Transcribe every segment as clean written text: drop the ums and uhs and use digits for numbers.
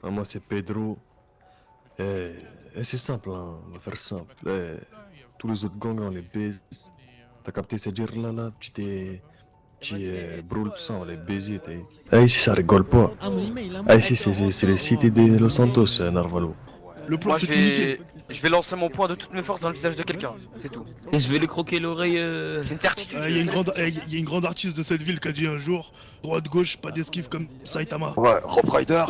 Moi c'est Pedro. Et c'est simple, hein, on va faire simple. Tous les autres gangs, on les baise. T'as capté, c'est dire là, tu brûles tout ça, on les baise. Ici, ça rigole pas. Ah, mon email, là, Ici, c'est les cités de Los Santos, Narvalo. Le plan Moi, c'est de communiquer. je vais lancer mon poing de toutes mes forces dans le visage de quelqu'un, c'est tout. Et je vais lui croquer l'oreille. C'est une certitude. Il y a une grande artiste de cette ville qui a dit un jour droite-gauche, pas d'esquive comme Saitama. Ouais, Rough Rider.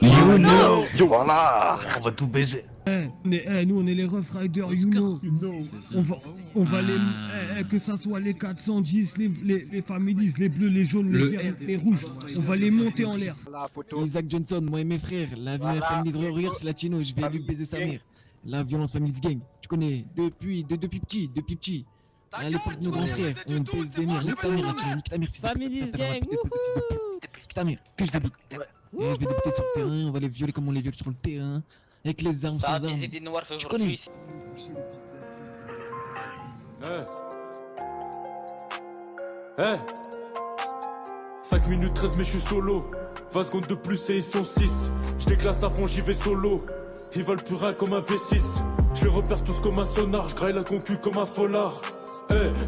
You know! Voilà. On va tout baiser. Nous on est les Rough Riders, you know. On va les. Que ça soit les 410, les Families, les bleus, les jaunes, les verts, les rouges. On va les monter en l'air. Isaac Johnson, moi et mes frères. La famille regarde, c'est latino, je vais lui baiser sa mère. La violence Families Gang, tu connais, depuis petit. À l'époque de nos grands frères, on baise des mères. Nique ta mère, latino, nique ta mère, fils de pute. Families Gang, Nique ta mère, que je débute. Et je vais débuter sur le terrain, on va les violer comme on les viole sur le terrain. Avec les armes, sans armes. des noirs Tu connais. Eh 5 minutes 13 mais je suis solo. 20 secondes de plus et ils sont 6. Je déclasse à fond, j'y vais solo. Ils veulent plus rien comme un V6. Je les repère tous comme un sonar, je graille la concu comme un folard.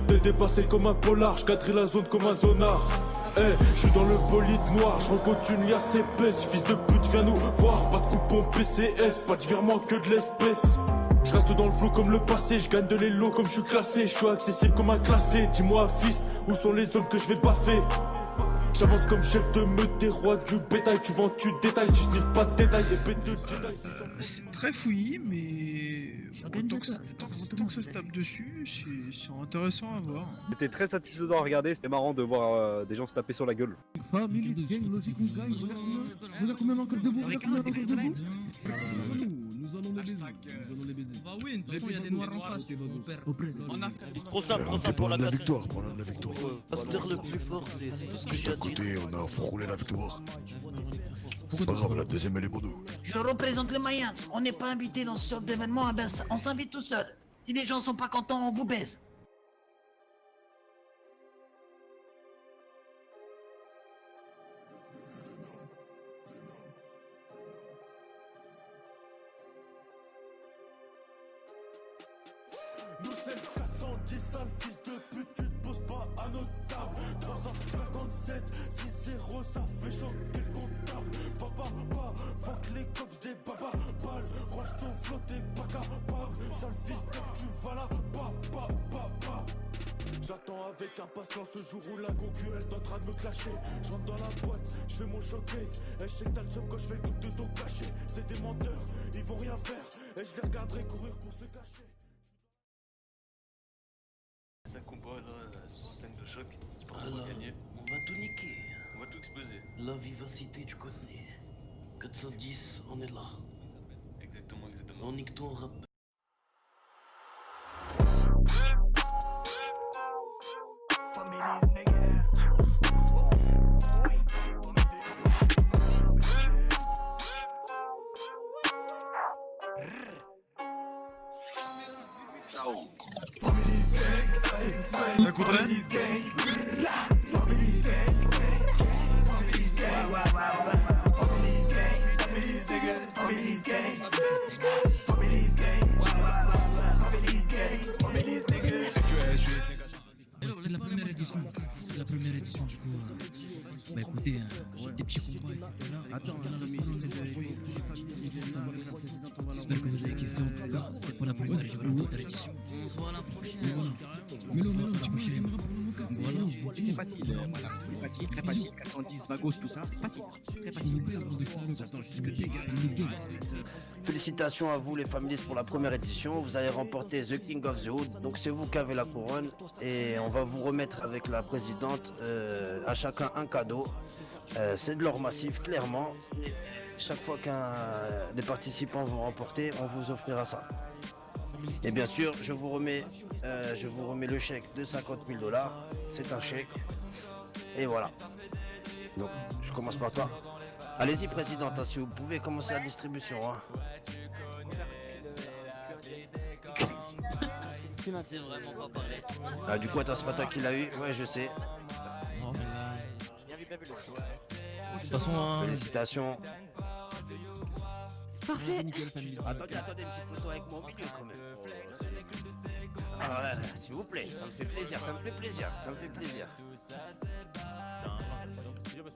Des dépassés comme un polar, je quadrille la zone comme un zonard. Je suis dans le bolide noir, je rencontre une liasse épaisse. Fils de pute, viens nous voir, pas de coupon PCS, pas de virement que de l'espèce. Je reste dans le flou comme le passé, je gagne de l'élo comme je suis classé. Je suis accessible comme un classé, dis-moi fils, où sont les zones que je vais baffer. J'avance comme chef de meute, des rois du bétail. Tu vends, tu détailles, tu sniffes pas de détails. Épée de Jedi. C'est très fouillis, mais tant que ça se tape dessus, c'est intéressant à voir. C'était très satisfaisant à regarder, c'était marrant de voir des gens se taper sur la gueule. Families, gang, logique, on gagne. Regarde combien encore debout. Nous allons les baiser. Bah oui, de toute façon, il y a des noirs en face. On était pas loin de la victoire, pas loin de la victoire. Pasteur le plus fort, c'est Juste à côté, on a frôlé la victoire. C'est pas grave, la deuxième elle est pour nous. Je représente le Mayans. On n'est pas invité dans ce genre d'événement, eh ben, on s'invite tout seul. Si les gens sont pas contents, on vous baise. Nous c'est le 410 sale fils de pute, tu te poses pas à notre table. 357, 6-0, ça fait choquer le comptable. Papa, fuck les cops des baba balles. Range ton flot, t'es pas capable. Sale fils de tu vas là, pa. J'attends avec impatience ce jour où la concurrence est en train de me clasher. Je rentre dans la boîte, je fais mon showcase. Et je sais que t'as le seum quand je fais le double de ton cachet. C'est des menteurs, ils vont rien faire. Et je les regarderai courir pour se cacher. C'est un combat là, scène de choc, c'est pas Alors, pour gagner. on va tout niquer. On va tout exploser. La vivacité du connais. 410, on est là. Exactement. On nique ton rap. Families, nigga. Un coup de rein. C'était la première édition. Du coup. Bah écoutez, j'ai des petits combats, etc. J'espère que vous avez kiffé en tout cas. C'est pas la première, j'ai une autre édition. On se voit à la prochaine. Mais non, tu me fais les caméras pour le moca. Voilà, C'est facile, voilà, c'est facile, très facile. 410, Vagos, tout ça, c'est facile. Très on facile. vous baise, bande de salauds. Attends, jusque des gars, Families Gang. Félicitations à vous les Families pour la première édition. Vous avez remporté The King of the Hood. Donc c'est vous qui avez la couronne. Et on va vous remettre avec la présidente à chacun un cadeau. C'est de l'or massif, clairement. Chaque fois qu'un des participants vont remporter, on vous offrira ça. Et bien sûr, je vous remets le chèque de 50 000 $. C'est un chèque. Et voilà. Donc, je commence par toi. Allez-y, présidente, hein, si vous pouvez commencer la distribution. Hein. C'est vraiment pas pareil. Ah, du coup, attends, c'est pas toi qui l'a eu. Ouais, je sais. De toute façon, Félicitations. Parfait. C'est nickel, famille. Attendez, une petite photo avec moi au milieu quand même. Ah ouais, s'il vous plaît, ça me fait plaisir, ça me fait plaisir, ça me fait plaisir. C'est bien parce